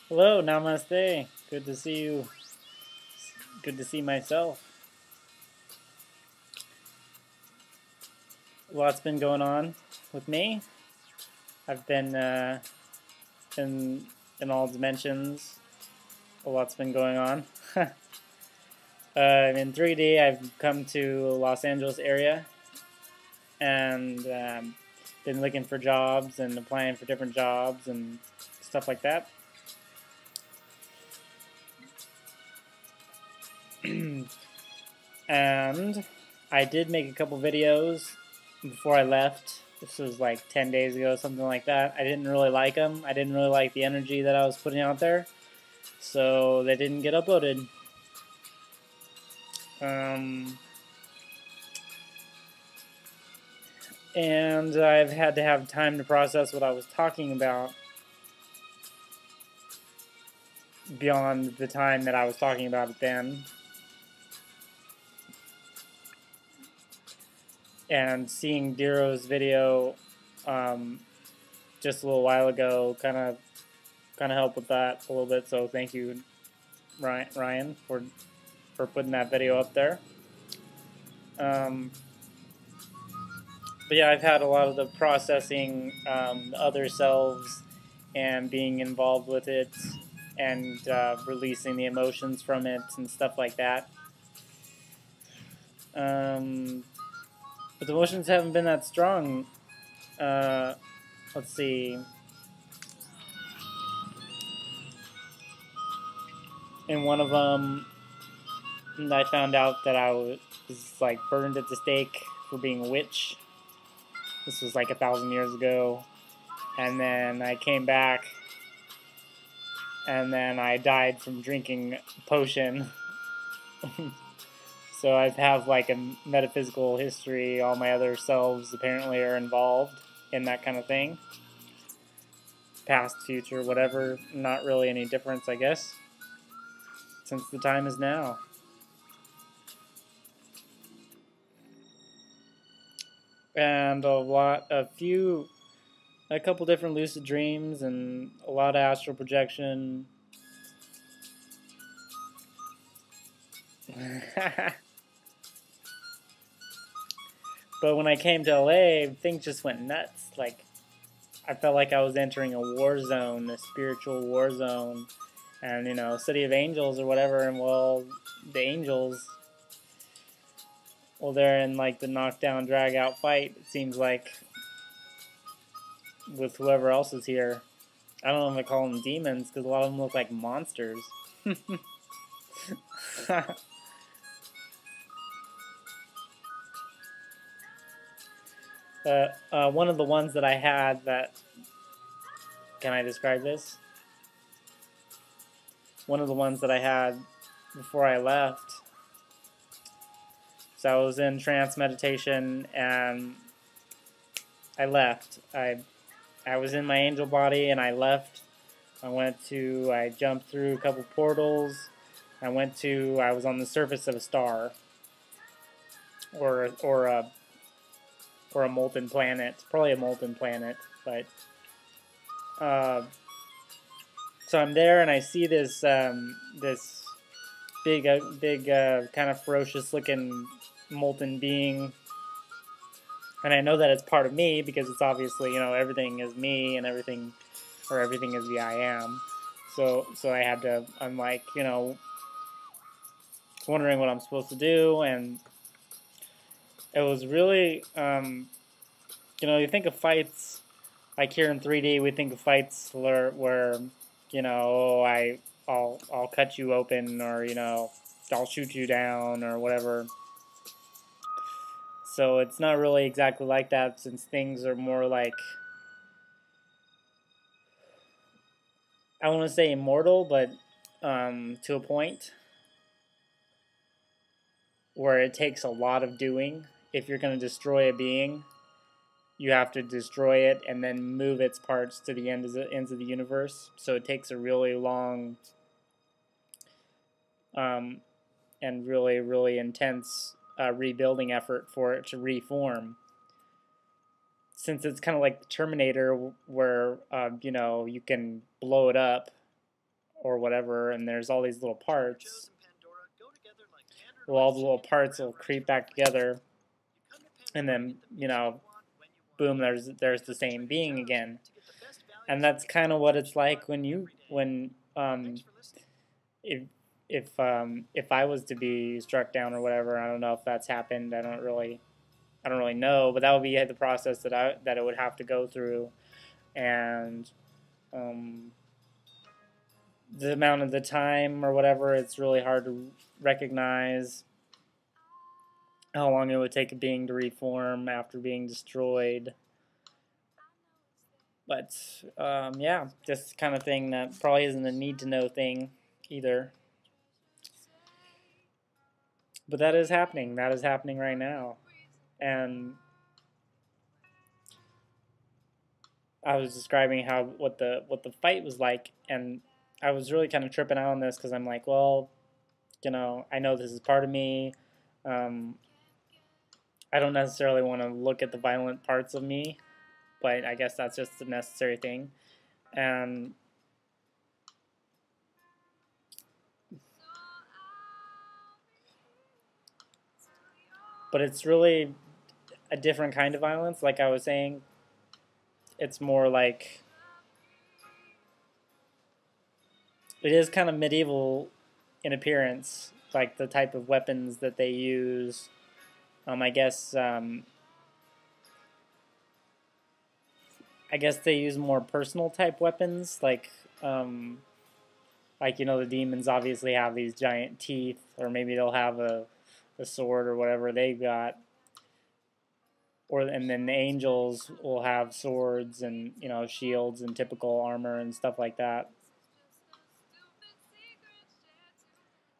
Hello, namaste. Good to see you. Good to see myself. Lots been going on with me. I've been in all dimensions. A lot's been going on. In 3D, I've come to Los Angeles area and been looking for jobs and applying for different jobs and stuff like that. And I did make a couple videos before I left. This was like 10 days ago, something like that. I didn't really like them. I didn't really like the energy that I was putting out there. So they didn't get uploaded. And I've had to have time to process what I was talking about beyond the time that I was talking about it then. And seeing Diro's video just a little while ago kind of helped with that a little bit. So thank you, Ryan, for putting that video up there. But yeah, I've had a lot of the processing, other selves, and being involved with it, and releasing the emotions from it and stuff like that. But the emotions haven't been that strong. Let's see. In one of them, I found out that I was like burned at the stake for being a witch. This was like 1,000 years ago. And then I came back, and then I died from drinking potion. So I have like a metaphysical history. All my other selves apparently are involved in that kind of thing. Past, future, whatever. Not really any difference, I guess, since the time is now. And a couple different lucid dreams and a lot of astral projection. But when I came to LA, things just went nuts. Like, I felt like I was entering a war zone, a spiritual war zone. And, City of Angels or whatever, and well, the angels, well, they're in like the knockdown, drag out fight, it seems like, with whoever else is here. I don't know if I call them demons, because a lot of them look like monsters. One of the ones that I had that, can I describe this? One of the ones that I had before I left. So I was in trance meditation and I left. I was in my angel body and I left. I jumped through a couple portals. I was on the surface of a star. Or a molten planet. Probably a molten planet, but so I'm there and I see this big kind of ferocious looking molten being, and I know that it's part of me because it's obviously, everything is me and everything is the I am. So I'm like, wondering what I'm supposed to do, and it was really, you think of fights, like here in 3D, we think of fights where I'll cut you open, or, I'll shoot you down, or whatever. So it's not really exactly like that, since things are more like, I want to say immortal, but to a point where it takes a lot of doing. If you're going to destroy a being, you have to destroy it and then move its parts to the ends of the universe. So it takes a really long and really, really intense rebuilding effort for it to reform. Since it's kind of like the Terminator, where you can blow it up or whatever, and there's all these little parts. Well, all the little parts will creep back together, and then, you know, boom, there's the same being again. And that's kind of what it's like when if if I was to be struck down or whatever. I don't know if that's happened. I don't really know, but that would be the process that it would have to go through, and um, the amount of the time or whatever, it's really hard to recognize how long it would take a being to reform after being destroyed. But yeah, just kind of thing that probably isn't a need to know thing either. But that is happening. That is happening right now. And I was describing what the fight was like, and I was really kind of tripping out on this because I'm like, well, you know, I know this is part of me. Um, I don't necessarily want to look at the violent parts of me, but I guess that's just a necessary thing. And but it's really a different kind of violence. Like I was saying, it's more like it is kind of medieval in appearance, like the type of weapons that they use. I guess they use more personal type weapons, like you know, the demons obviously have these giant teeth, or maybe they'll have a sword or whatever they've got, and then the angels will have swords and, you know, shields and typical armor and stuff like that.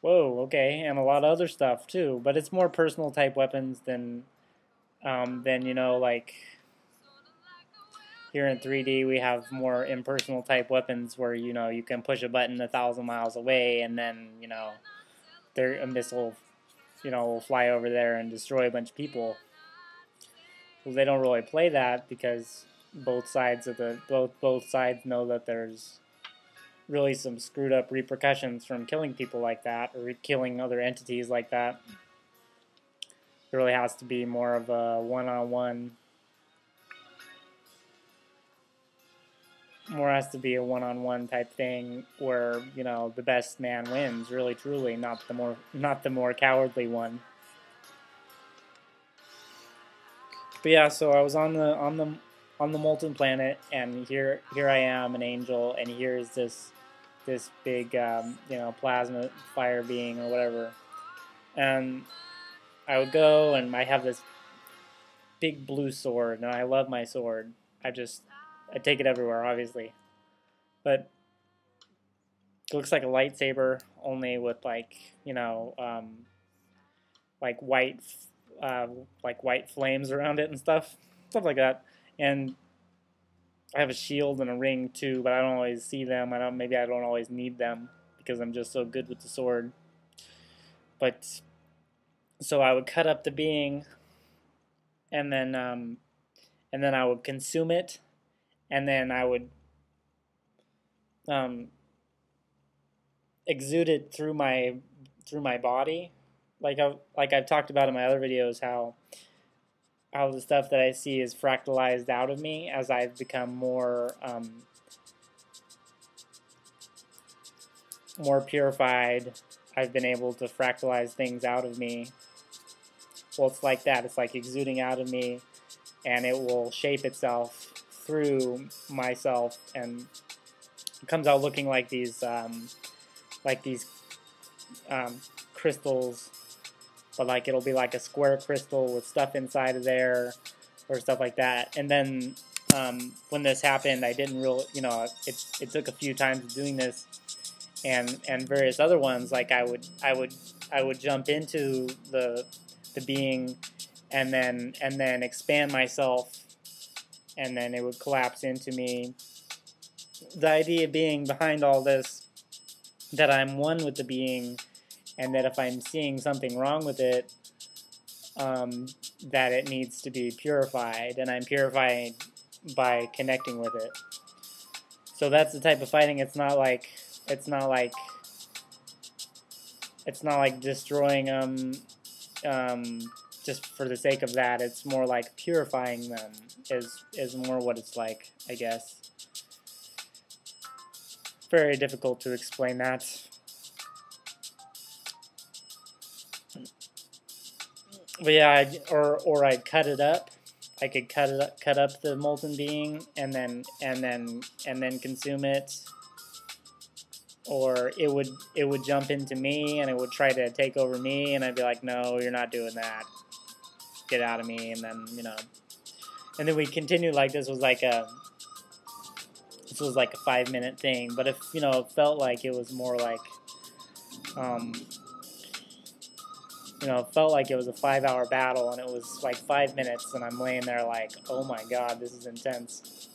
Whoa, okay, and a lot of other stuff too, but it's more personal type weapons than you know, like here in 3D we have more impersonal type weapons where, you know, you can push a button 1,000 miles away and then, you know, a missile, you know, will fly over there and destroy a bunch of people. Well, they don't really play that because both sides know that there's really some screwed up repercussions from killing people like that or killing other entities like that. It really has to be more of a one-on-one. More has to be a one-on-one type thing where, you know, the best man wins, really truly, not the more cowardly one. But yeah, so I was on the molten planet, and here I am, an angel, and here's this big you know, plasma fire being or whatever, and I would go, and I have this big blue sword, and I love my sword. I take it everywhere, obviously, but it looks like a lightsaber, only with, like, you know, like white uh, like white flames around it and stuff like that. And I have a shield and a ring too, but I don't always see them. Maybe I don't always need them because I'm just so good with the sword. But so I would cut up the being, and then I would consume it, and then I would um, exude it through my body, like I've talked about in my other videos, how the stuff that I see is fractalized out of me as I've become more purified. I've been able to fractalize things out of me. Well, it's like that. It's like exuding out of me, and it will shape itself through myself, and it comes out looking like these crystals, but like it'll be like a square crystal with stuff inside of there, or stuff like that. And then when this happened, I didn't really, you know, it took a few times of doing this, and various other ones. Like I would jump into the being, and then expand myself, and then it would collapse into me. The idea being behind all this, that I'm one with the being, and that if I'm seeing something wrong with it, that it needs to be purified, and I'm purified by connecting with it. So that's the type of fighting. It's not like It's not like destroying them just for the sake of that. It's more like purifying them is more what it's like, I guess. Very difficult to explain that. But yeah, or I'd cut it up. I could cut up the molten being and then consume it. Or it would jump into me and it would try to take over me, and I'd be like, no, you're not doing that. Get out of me. And then, you know, and then we continued like this was like a 5-minute thing. But if, you know, it felt like it was more like, you know, it felt like it was a 5-hour battle, and it was like 5 minutes, and I'm laying there like, oh my god, this is intense.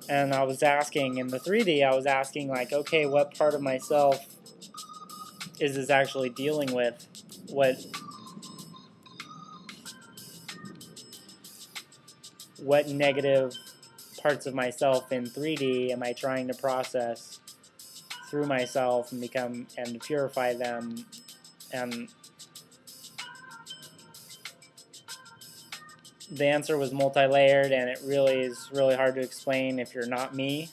And I was asking, in the 3D, I was asking, like, okay, what part of myself is this actually dealing with? What negative parts of myself in 3D am I trying to process through myself and purify them? And the answer was multi-layered, and it really is really hard to explain if you're not me.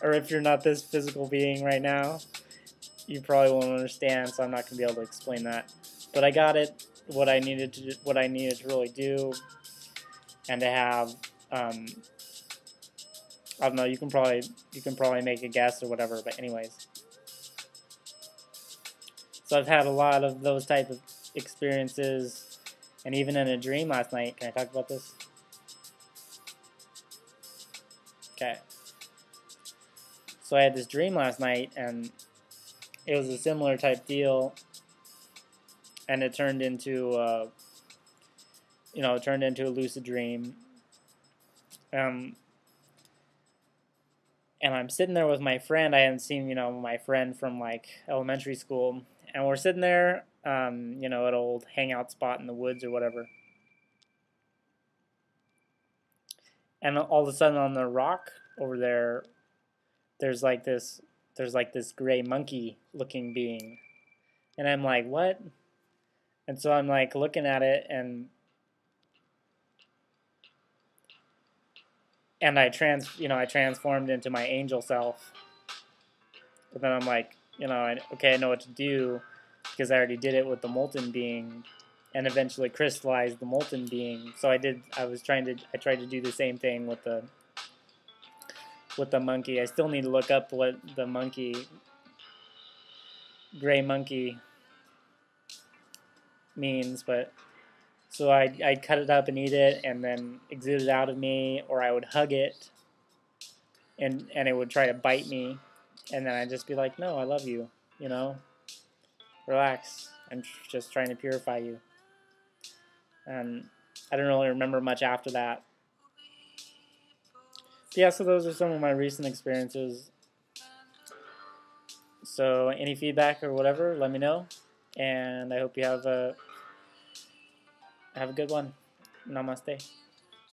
Or if you're not this physical being right now, you probably won't understand, so I'm not going to be able to explain that. But I got it, what I needed to really do, and to have, I don't know, you can probably make a guess or whatever, but anyways. So I've had a lot of those type of experiences, and even in a dream last night. Can I talk about this? Okay. So I had this dream last night, and it was a similar type deal, and it turned into, you know, a lucid dream. And I'm sitting there with my friend. I hadn't seen, you know, my friend from like elementary school, and we're sitting there, you know, at an old hangout spot in the woods or whatever. And all of a sudden, on the rock over there, there's like this gray monkey-looking being, and I'm like, what? And so I'm like looking at it, and I transformed into my angel self. But then I'm like, you know, okay, I know what to do, because I already did it with the molten being, and eventually crystallized the molten being. So I tried to do the same thing with the monkey. I still need to look up what the gray monkey means, but so I'd cut it up and eat it, and then exude it out of me, or I would hug it, and it would try to bite me, and then I'd just be like, no, I love you, you know, relax, I'm just trying to purify you. And I don't really remember much after that. But yeah, so those are some of my recent experiences. So any feedback or whatever, let me know, and I hope you have a good one. Namaste.